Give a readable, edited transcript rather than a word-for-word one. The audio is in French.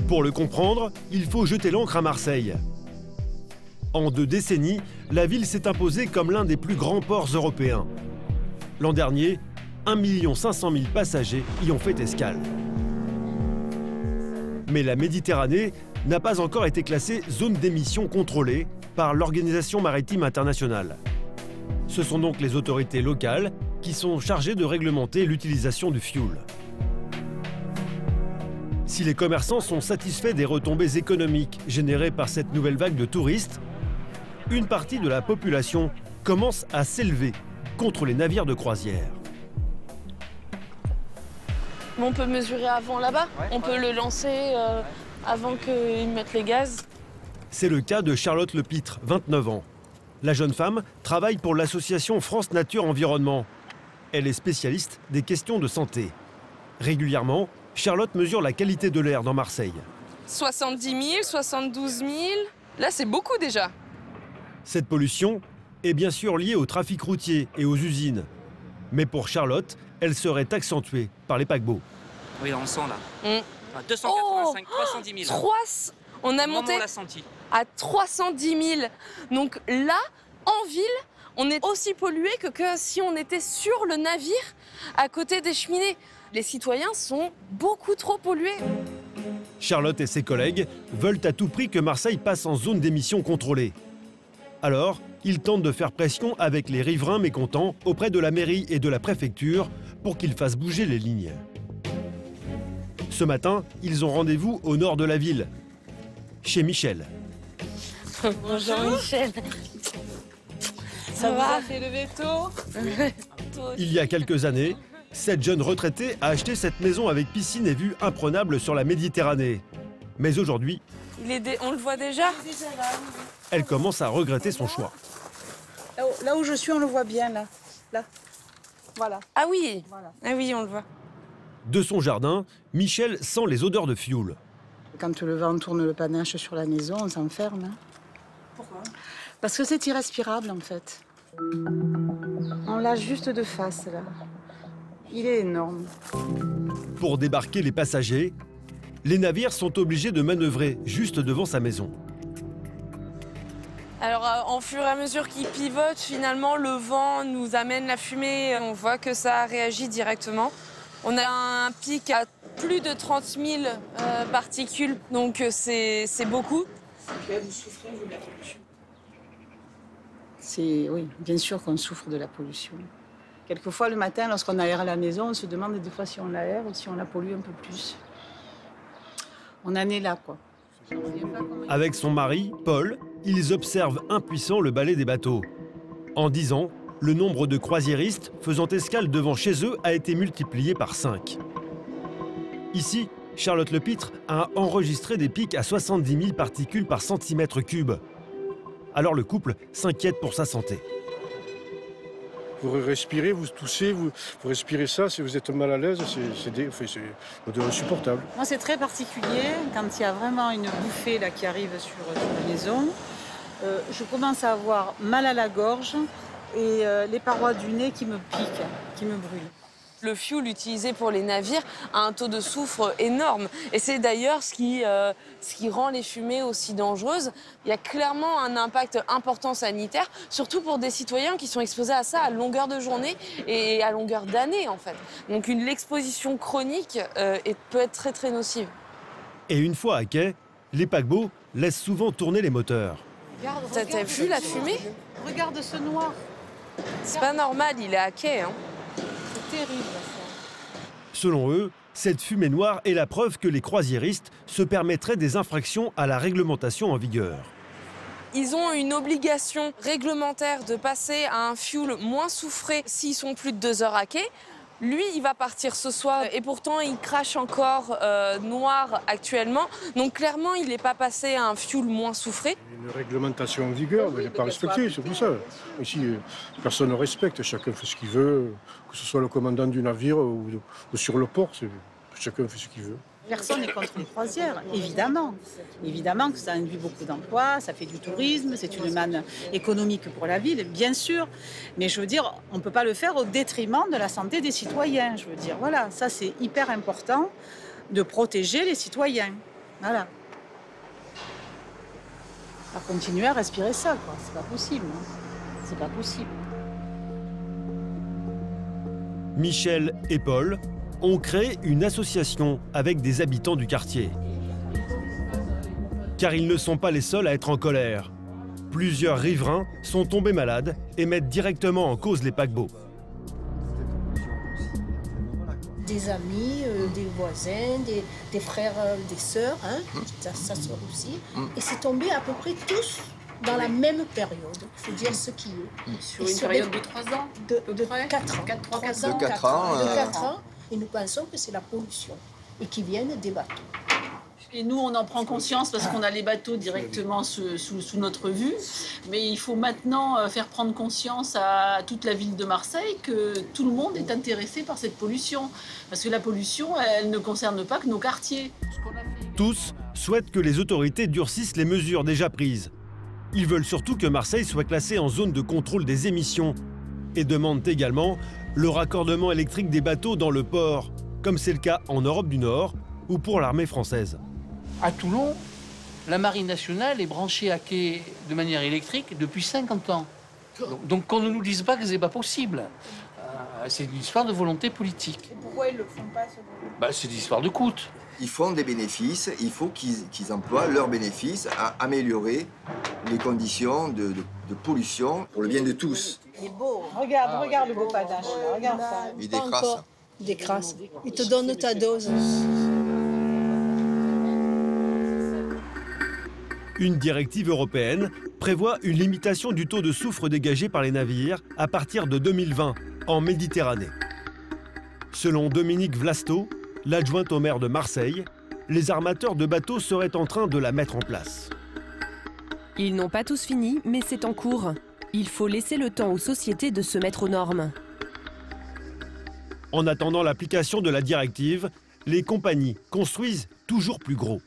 Pour le comprendre, il faut jeter l'ancre à Marseille. En 2 décennies, la ville s'est imposée comme l'un des plus grands ports européens. L'an dernier, 1 500 000 passagers y ont fait escale. Mais la Méditerranée n'a pas encore été classée zone d'émission contrôlée par l'Organisation maritime internationale. Ce sont donc les autorités locales qui sont chargées de réglementer l'utilisation du fioul. Si les commerçants sont satisfaits des retombées économiques générées par cette nouvelle vague de touristes, une partie de la population commence à s'élever contre les navires de croisière. On peut mesurer avant là-bas, on peut le lancer avant qu'ils mettent les gaz. C'est le cas de Charlotte Lepitre, 29 ans. La jeune femme travaille pour l'association France Nature Environnement. Elle est spécialiste des questions de santé. Régulièrement, Charlotte mesure la qualité de l'air dans Marseille. 70 000, 72 000, là c'est beaucoup déjà. Cette pollution est bien sûr liée au trafic routier et aux usines. Mais pour Charlotte, elle serait accentuée par les paquebots. Oui, on sent là. 285, 310 000. On a monté à 310 000. Donc là, en ville, on est aussi pollué que si on était sur le navire à côté des cheminées. Les citoyens sont beaucoup trop pollués. Charlotte et ses collègues veulent à tout prix que Marseille passe en zone d'émission contrôlée. Alors, ils tentent de faire pression avec les riverains mécontents auprès de la mairie et de la préfecture pour qu'ils fassent bouger les lignes. Ce matin, ils ont rendez-vous au nord de la ville, chez Michel. Bonjour Michel. Ça vous va? a fait lever tôt? Il y a quelques années, cette jeune retraitée a acheté cette maison avec piscine et vue imprenable sur la Méditerranée. Mais aujourd'hui, On le voit déjà? elle commence à regretter son choix. Là où je suis, on le voit bien, là. Là. Voilà. Ah oui, Voilà. ah oui, on le voit. De son jardin, Michel sent les odeurs de fioul. Quand le vent tourne le panache sur la maison, on s'enferme. Hein. Pourquoi? Parce que c'est irrespirable, en fait. On l'a juste de face, là. Il est énorme. Pour débarquer les passagers, les navires sont obligés de manœuvrer juste devant sa maison. Alors, en fur et à mesure qu'il pivote, finalement, le vent nous amène la fumée. On voit que ça réagit directement. On a un pic à plus de 30 000 particules, donc c'est beaucoup. Vous souffrez, vous, de la pollution? Oui, bien sûr qu'on souffre de la pollution. Quelquefois, le matin, lorsqu'on aère la maison, on se demande des fois si on l'aère ou si on la pollue un peu plus. On en est là, quoi. Avec son mari, Paul, ils observent impuissants le balai des bateaux. En 10 ans, le nombre de croisiéristes faisant escale devant chez eux a été multiplié par 5. Ici, Charlotte Lepitre a enregistré des pics à 70 000 particules par centimètre cube. Alors le couple s'inquiète pour sa santé. Vous respirez, vous toussez, vous respirez ça, si vous êtes mal à l'aise, c'est insupportable. Moi, c'est très particulier. Quand il y a vraiment une bouffée là, qui arrive sur la maison, je commence à avoir mal à la gorge et les parois du nez qui me piquent, qui me brûlent. Le fioul utilisé pour les navires a un taux de soufre énorme. Et c'est d'ailleurs ce qui rend les fumées aussi dangereuses. Il y a clairement un impact important sanitaire, surtout pour des citoyens qui sont exposés à ça à longueur de journée et à longueur d'année, en fait. Donc l'exposition chronique peut être très, très nocive. Et une fois à quai, les paquebots laissent souvent tourner les moteurs. T'as vu la fumée? Regarde ce noir. C'est pas normal, il est à quai, hein. C'est terrible, ça. Selon eux, cette fumée noire est la preuve que les croisiéristes se permettraient des infractions à la réglementation en vigueur. Ils ont une obligation réglementaire de passer à un fioul moins soufré s'ils sont plus de 2 heures à quai. Lui, il va partir ce soir et pourtant, il crache encore noir actuellement. Donc clairement, il n'est pas passé à un fioul moins soufré. Une réglementation en vigueur, mais elle n'est pas respectée, c'est pour ça. Ici, personne ne respecte, chacun fait ce qu'il veut, que ce soit le commandant du navire ou sur le port, chacun fait ce qu'il veut. Personne n'est contre les croisières, évidemment. Évidemment que ça induit beaucoup d'emplois, ça fait du tourisme, c'est une manne économique pour la ville, bien sûr. Mais je veux dire, on ne peut pas le faire au détriment de la santé des citoyens. Je veux dire, voilà, ça c'est hyper important de protéger les citoyens. Voilà. On va continuer à respirer ça, quoi. C'est pas possible. Hein. C'est pas possible. Michel et Paul ont créé une association avec des habitants du quartier. Car ils ne sont pas les seuls à être en colère. Plusieurs riverains sont tombés malades et mettent directement en cause les paquebots. Des amis, des voisins, des frères, des sœurs, hein, sa sœur aussi. Et c'est tombé à peu près tous dans la même période. Il faut dire ce qui est. Sur une période de 3 ans De 4 ans. 4 ans. Et nous pensons que c'est la pollution et qui viennent des bateaux. Et nous, on en prend conscience parce qu'on a les bateaux directement sous notre vue. Mais il faut maintenant faire prendre conscience à toute la ville de Marseille que tout le monde est intéressé par cette pollution. Parce que la pollution, elle ne concerne pas que nos quartiers. Tous souhaitent que les autorités durcissent les mesures déjà prises. Ils veulent surtout que Marseille soit classée en zone de contrôle des émissions et demandent également le raccordement électrique des bateaux dans le port, comme c'est le cas en Europe du Nord ou pour l'armée française. À Toulon, la Marine nationale est branchée à quai de manière électrique depuis 50 ans. Donc qu'on ne nous dise pas que ce n'est pas possible. C'est une histoire de volonté politique. Et pourquoi ils ne le font pas, C'est une histoire de coût. Ils font des bénéfices, il faut qu'ils emploient leurs bénéfices à améliorer les conditions de pollution pour le bien de tous. Il est beau. Regarde le beau panache. Regarde ça. Il décrasse. Décrasse. Il te donne ta dose. Une directive européenne prévoit une limitation du taux de soufre dégagé par les navires à partir de 2020 en Méditerranée. Selon Dominique Vlasto, l'adjointe au maire de Marseille, les armateurs de bateaux seraient en train de la mettre en place. Ils n'ont pas tous fini, mais c'est en cours. Il faut laisser le temps aux sociétés de se mettre aux normes. En attendant l'application de la directive, les compagnies construisent toujours plus gros.